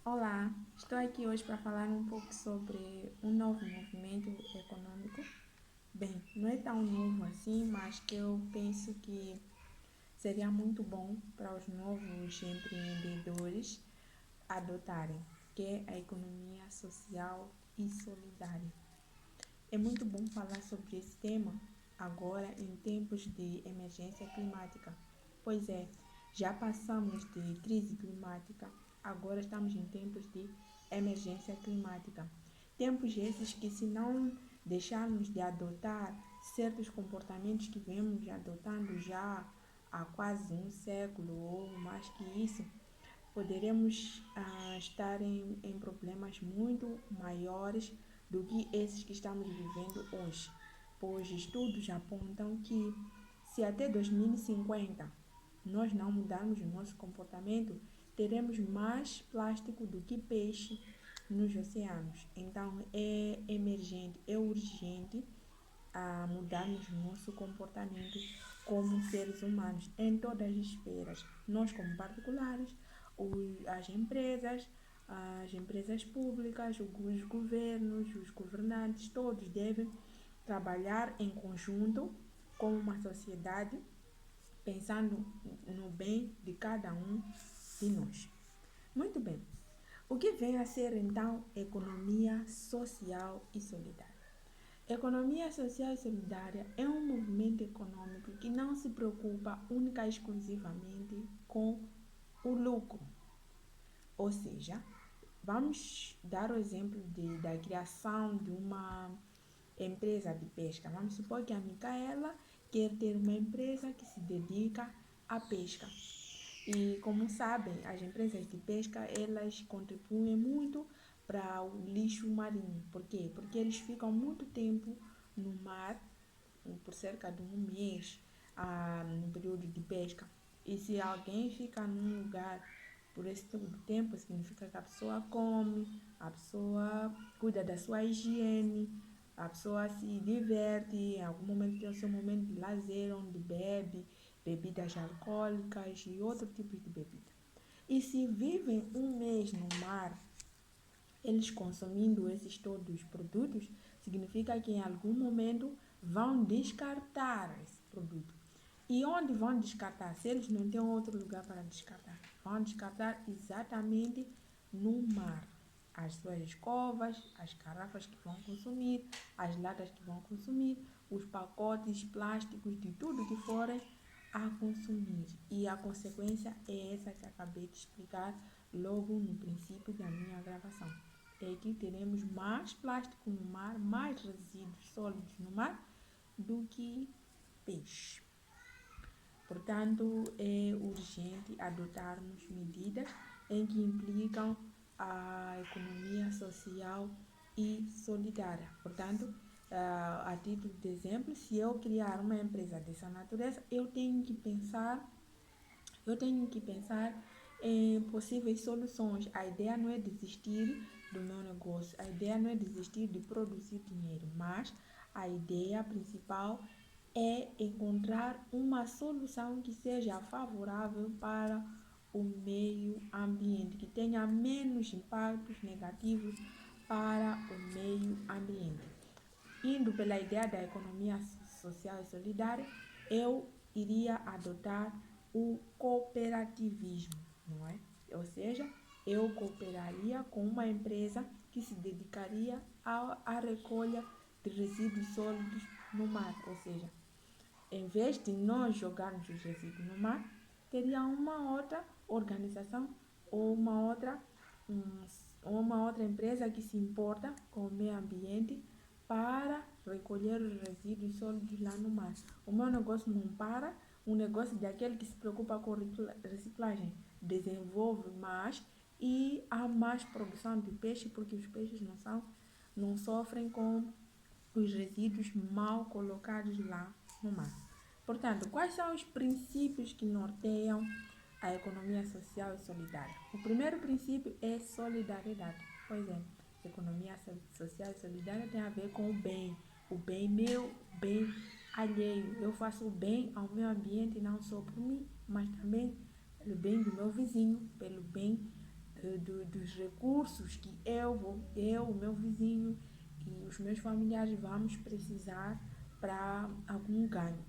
Olá, estou aqui hoje para falar um pouco sobre um novo movimento econômico. Bem, não é tão novo assim, mas que eu penso que seria muito bom para os novos empreendedores adotarem, que é a economia social e solidária. É muito bom falar sobre esse tema agora em tempos de emergência climática. Pois é, já passamos de crise climática, agora estamos em tempos de emergência climática. Tempos esses que, se não deixarmos de adotar certos comportamentos que vemos adotando já há quase um século ou mais que isso, poderemos estar em problemas muito maiores do que esses que estamos vivendo hoje, pois estudos apontam que se até 2050 nós não mudarmos o nosso comportamento, teremos mais plástico do que peixe nos oceanos. Então é emergente, é urgente a mudarmos o nosso comportamento como seres humanos em todas as esferas, nós como particulares, as empresas públicas, os governos, os governantes, todos devem trabalhar em conjunto como uma sociedade, pensando no bem de cada um de nós. Muito bem. O que vem a ser então economia social e solidária? Economia social e solidária é um movimento econômico que não se preocupa única e exclusivamente com o lucro. Ou seja, vamos dar o exemplo da criação de uma empresa de pesca. Vamos supor que a Micaela quer ter uma empresa que se dedica à pesca. E como sabem, as empresas de pesca, elas contribuem muito para o lixo marinho. Por quê? Porque eles ficam muito tempo no mar, por cerca de um mês, no período de pesca. E se alguém fica num lugar por esse tempo, significa que a pessoa come, a pessoa cuida da sua higiene, a pessoa se diverte, em algum momento tem o seu momento de lazer, onde bebe bebidas alcoólicas e outro tipo de bebida. E se vivem um mês no mar, eles consumindo esses todos os produtos, significa que em algum momento vão descartar esse produto. E onde vão descartar? Se eles não têm outro lugar para descartar, vão descartar exatamente no mar. As suas escovas, as garrafas que vão consumir, as latas que vão consumir, os pacotes plásticos de tudo que forem a consumir. E a consequência é essa que acabei de explicar logo no princípio da minha gravação. É que teremos mais plástico no mar, mais resíduos sólidos no mar do que peixe. Portanto, é urgente adotarmos medidas em que implicam a economia social e solidária. Portanto, a título de exemplo, se eu criar uma empresa dessa natureza, eu tenho que pensar em possíveis soluções. A ideia não é desistir do meu negócio, a ideia não é desistir de produzir dinheiro, mas a ideia principal é encontrar uma solução que seja favorável para o meio ambiente, que tenha menos impactos negativos para o meio ambiente. Indo pela ideia da economia social e solidária, eu iria adotar o cooperativismo, não é? Ou seja, eu cooperaria com uma empresa que se dedicaria à recolha de resíduos sólidos no mar. Ou seja, em vez de nós jogarmos os resíduos no mar, teria uma outra organização ou um, uma outra empresa que se importa com o meio ambiente para recolher os resíduos sólidos lá no mar. O meu negócio não para, o negócio daquele que se preocupa com reciclagem desenvolve mais e há mais produção de peixe, porque os peixes não sofrem com os resíduos mal colocados lá no mar. Portanto, quais são os princípios que norteiam a economia social e solidária? O primeiro princípio é solidariedade. Pois é, economia social e solidária tem a ver com o bem meu, o bem alheio. Eu faço o bem ao meio ambiente não só por mim, mas também pelo bem do meu vizinho, pelo bem dos recursos que o meu vizinho e os meus familiares vamos precisar para algum ganho.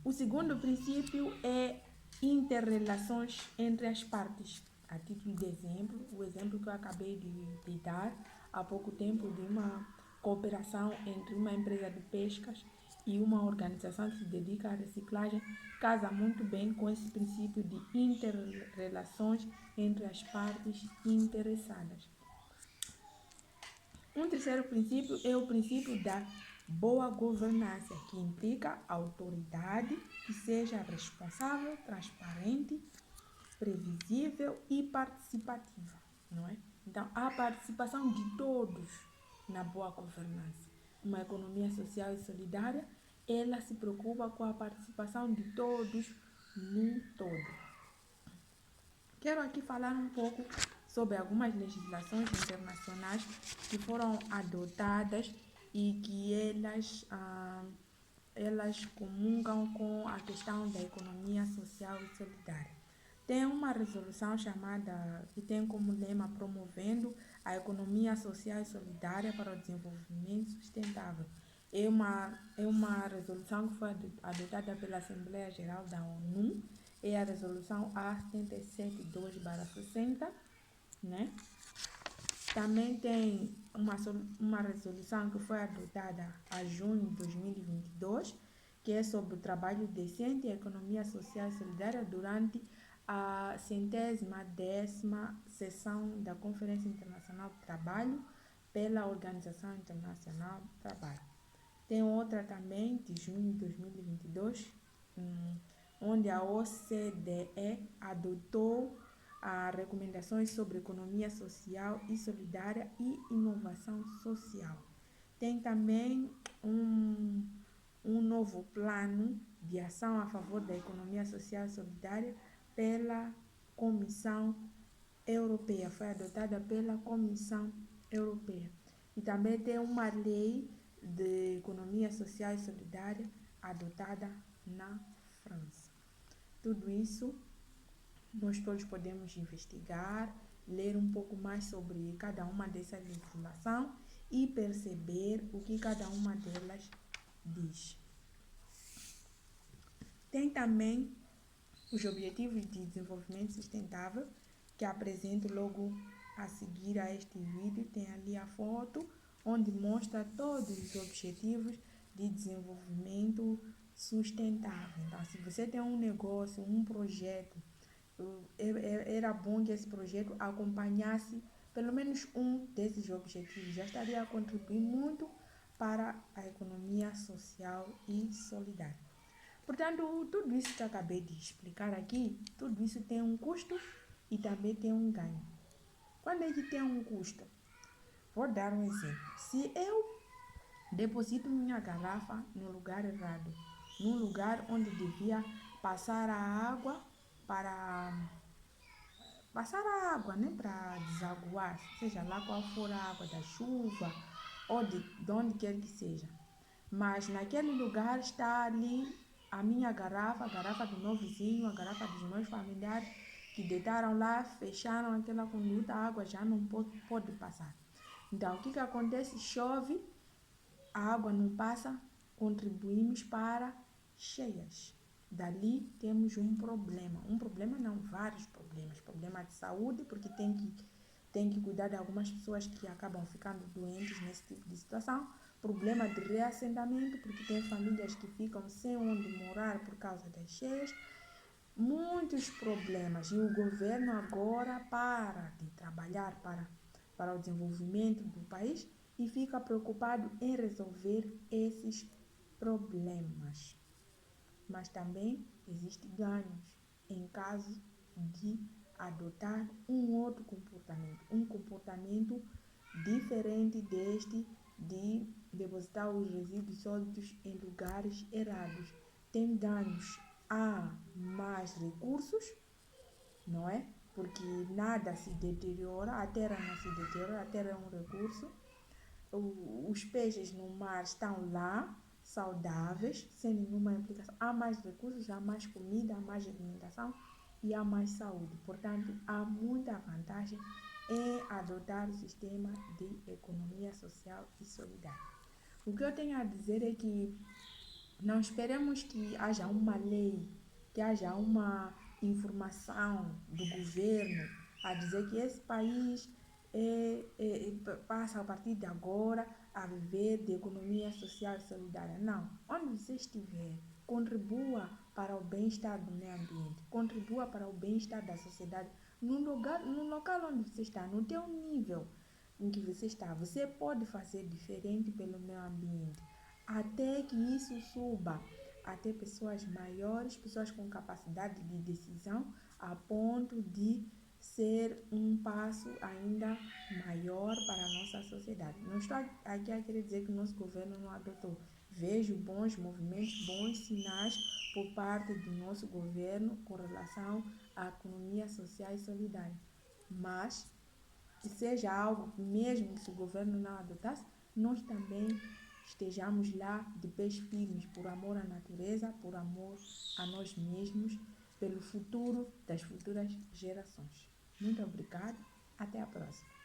O segundo princípio é interrelações entre as partes. A título de exemplo, o exemplo que eu acabei de dar há pouco tempo de uma cooperação entre uma empresa de pescas e uma organização que se dedica à reciclagem casa muito bem com esse princípio de interrelações entre as partes interessadas. Um terceiro princípio é o princípio da boa governança, que implica autoridade que seja responsável, transparente, previsível e participativa, não é? Então, a participação de todos na boa governança. Uma economia social e solidária, ela se preocupa com a participação de todos no todo. Quero aqui falar um pouco sobre algumas legislações internacionais que foram adotadas e que elas comungam com a questão da economia social e solidária. Tem uma resolução que tem como lema promovendo a economia social e solidária para o desenvolvimento sustentável. É uma resolução que foi adotada pela Assembleia Geral da ONU, é a resolução A772/60, né? Também tem uma resolução que foi adotada em junho de 2022, que é sobre o trabalho decente e a economia social e solidária durante a 110ª sessão da Conferência Internacional do Trabalho pela Organização Internacional do Trabalho. Tem outra também, de junho de 2022, onde a OCDE adotou as recomendações sobre economia social e solidária e inovação social. Tem também um novo plano de ação a favor da economia social e solidária pela Comissão Europeia, foi adotada pela Comissão Europeia. E também tem uma lei de economia social e solidária adotada na França. Tudo isso nós todos podemos investigar, ler um pouco mais sobre cada uma dessas legislações e perceber o que cada uma delas diz. Tem também os Objetivos de Desenvolvimento Sustentável, que apresento logo a seguir a este vídeo. Tem ali a foto, onde mostra todos os Objetivos de Desenvolvimento Sustentável. Então, se você tem um negócio, um projeto, era bom que esse projeto acompanhasse pelo menos um desses objetivos. Já estaria a contribuir muito para a economia social e solidária. Portanto, tudo isso que eu acabei de explicar aqui, tudo isso tem um custo e também tem um ganho. Quando é que tem um custo? Vou dar um exemplo. Se eu deposito minha garrafa no lugar errado, num lugar onde devia passar a água né, para desaguar, seja lá qual for a água da chuva ou de onde quer que seja. Mas naquele lugar está ali a minha garrafa, a garrafa do meu vizinho, a garrafa dos meus familiares, que deitaram lá, fecharam aquela conduta, a água já não pode passar. Então, o que acontece? Chove, a água não passa, contribuímos para cheias. Dali temos um problema não, vários problemas. Problema de saúde, porque tem que cuidar de algumas pessoas que acabam ficando doentes nesse tipo de situação. Problema de reassentamento, porque tem famílias que ficam sem onde morar por causa das cheias. Muitos problemas. E o governo agora para de trabalhar para o desenvolvimento do país e fica preocupado em resolver esses problemas. Mas também existem ganhos em caso de adotar um outro comportamento, um comportamento diferente deste de depositar os resíduos sólidos em lugares errados. Tem ganhos a mais recursos, não é? Porque nada se deteriora, a terra não se deteriora, a terra é um recurso. Os peixes no mar estão lá, saudáveis, sem nenhuma implicação. Há mais recursos, há mais comida, há mais alimentação e há mais saúde. Portanto, há muita vantagem em adotar o sistema de economia social e solidária. O que eu tenho a dizer é que não esperemos que haja uma lei, que haja uma informação do governo a dizer que esse país passa a partir de agora a viver de economia social e solidária. Não. Onde você estiver, contribua para o bem-estar do meio ambiente, contribua para o bem-estar da sociedade no local onde você está, no teu nível em que você está. Você pode fazer diferente pelo meio ambiente até que isso suba até pessoas maiores, pessoas com capacidade de decisão, a ponto de ser um passo ainda maior para a nossa sociedade. Não estou aqui a querer dizer que o nosso governo não adotou. Vejo bons movimentos, bons sinais por parte do nosso governo com relação à economia social e solidária. Mas que seja algo, mesmo se o governo não adotasse, nós também estejamos lá de pés firmes por amor à natureza, por amor a nós mesmos, pelo futuro das futuras gerações. Muito obrigada, até a próxima.